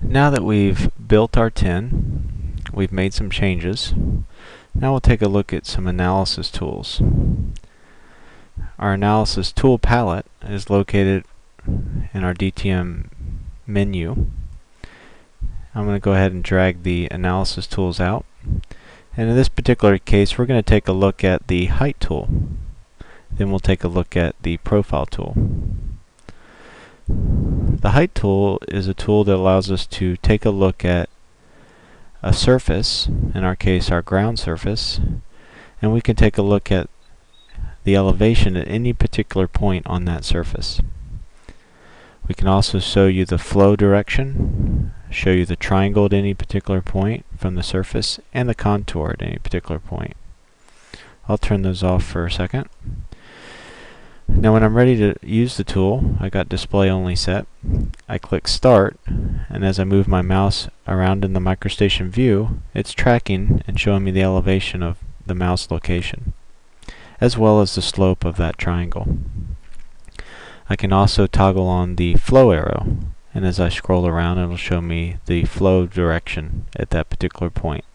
Now that we've built our tin, we've made some changes. Now we'll take a look at some analysis tools. Our analysis tool palette is located in our DTM menu. I'm going to go ahead and drag the analysis tools out. And in this particular case, we're going to take a look at the height tool. Then we'll take a look at the profile tool. The height tool is a tool that allows us to take a look at a surface, in our case our ground surface, and we can take a look at the elevation at any particular point on that surface. We can also show you the flow direction, show you the triangle at any particular point from the surface, and the contour at any particular point. I'll turn those off for a second. Now when I'm ready to use the tool, I got display only set. I click start, and as I move my mouse around in the MicroStation view, it's tracking and showing me the elevation of the mouse location, as well as the slope of that triangle. I can also toggle on the flow arrow, and as I scroll around it'll show me the flow direction at that particular point,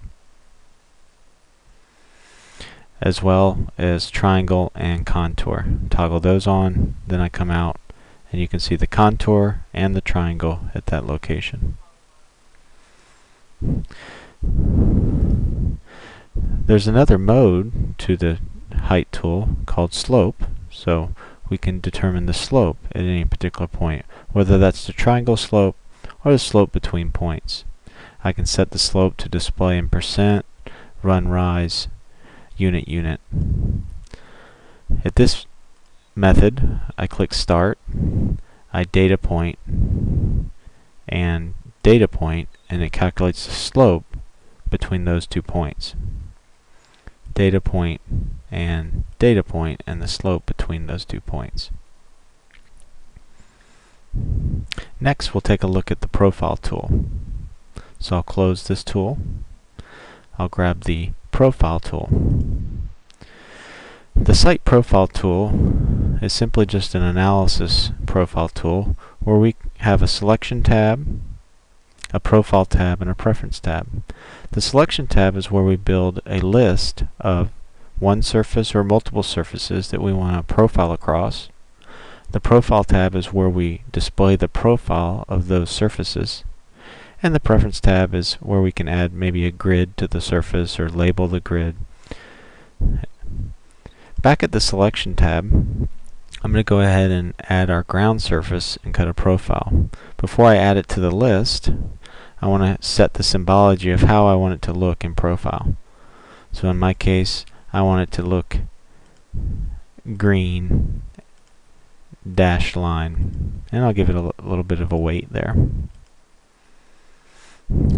as well as triangle and contour. Toggle those on, then I come out and you can see the contour and the triangle at that location. There's another mode to the height tool called slope, so we can determine the slope at any particular point, whether that's the triangle slope or the slope between points. I can set the slope to display in percent, run rise, unit. At this method, I click start, I data point, and data point, and it calculates the slope between those 2 points. Data point, and the slope between those 2 points. Next, we'll take a look at the profile tool. So I'll close this tool. I'll grab the profile tool. The site profile tool is simply just an analysis profile tool where we have a selection tab, a profile tab, and a preference tab. The selection tab is where we build a list of one surface or multiple surfaces that we want to profile across. The profile tab is where we display the profile of those surfaces. And the preference tab is where we can add maybe a grid to the surface or label the grid. Back at the selection tab, I'm going to go ahead and add our ground surface and cut a profile. Before I add it to the list, I want to set the symbology of how I want it to look in profile. So in my case, I want it to look green dashed line, and I'll give it a little bit of a weight there.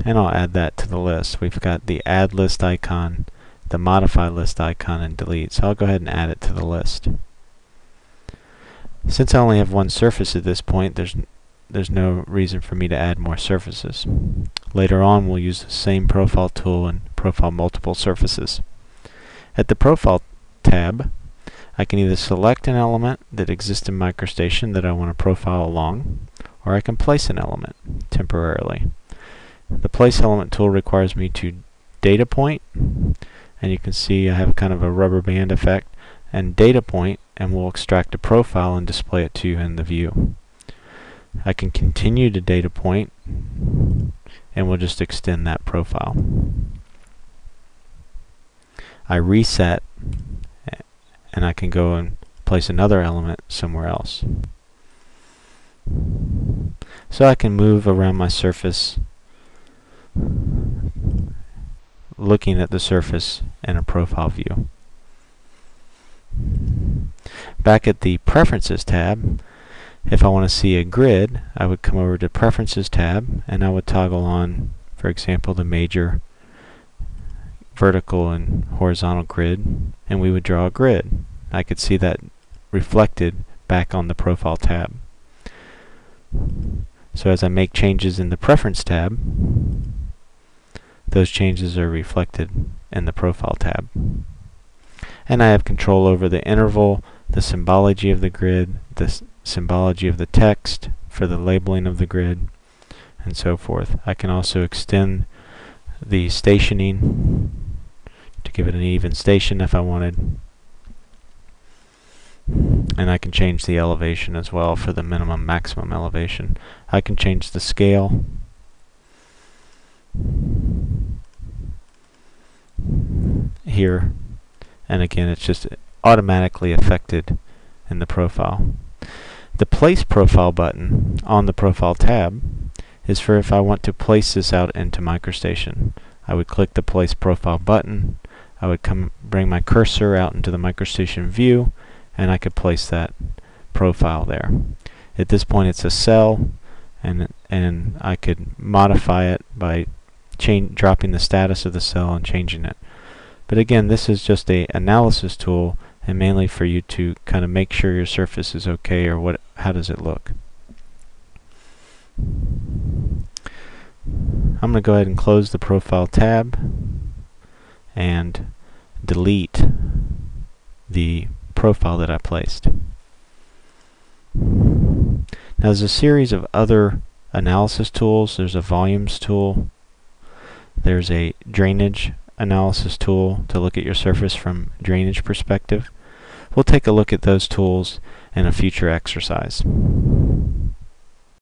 And I'll add that to the list. We've got the add list icon, the modify list icon, and delete. So I'll go ahead and add it to the list. Since I only have one surface at this point, there's no reason for me to add more surfaces. Later on, we'll use the same profile tool and profile multiple surfaces. At the profile tab, I can either select an element that exists in MicroStation that I want to profile along, or I can place an element temporarily. The place element tool requires me to data point, and you can see I have kind of a rubber band effect, and data point, and we'll extract a profile and display it to you in the view. I can continue to data point, and we'll just extend that profile. I reset, and I can go and place another element somewhere else. So I can move around my surface, looking at the surface in a profile view. Back at the Preferences tab, if I want to see a grid, I would come over to Preferences tab, and I would toggle on, for example, the major vertical and horizontal grid, and we would draw a grid. I could see that reflected back on the Profile tab. So as I make changes in the Preference tab, those changes are reflected in the Profile tab. And I have control over the interval, the symbology of the grid, the symbology of the text for the labeling of the grid, and so forth. I can also extend the stationing to give it an even station if I wanted. And I can change the elevation as well for the minimum maximum elevation. I can change the scale. Here, and again it's just automatically affected in the profile. The Place Profile button on the Profile tab is for if I want to place this out into MicroStation. I would click the Place Profile button, I would bring my cursor out into the MicroStation view, and I could place that profile there. At this point it's a cell, and I could modify it by dropping the status of the cell and changing it. But again, this is just an analysis tool, and mainly for you to kind of make sure your surface is okay, or how does it look. I'm going to go ahead and close the Profile tab and delete the profile that I placed. Now there's a series of other analysis tools. There's a volumes tool. There's a drainage analysis tool to look at your surface from drainage perspective. We'll take a look at those tools in a future exercise.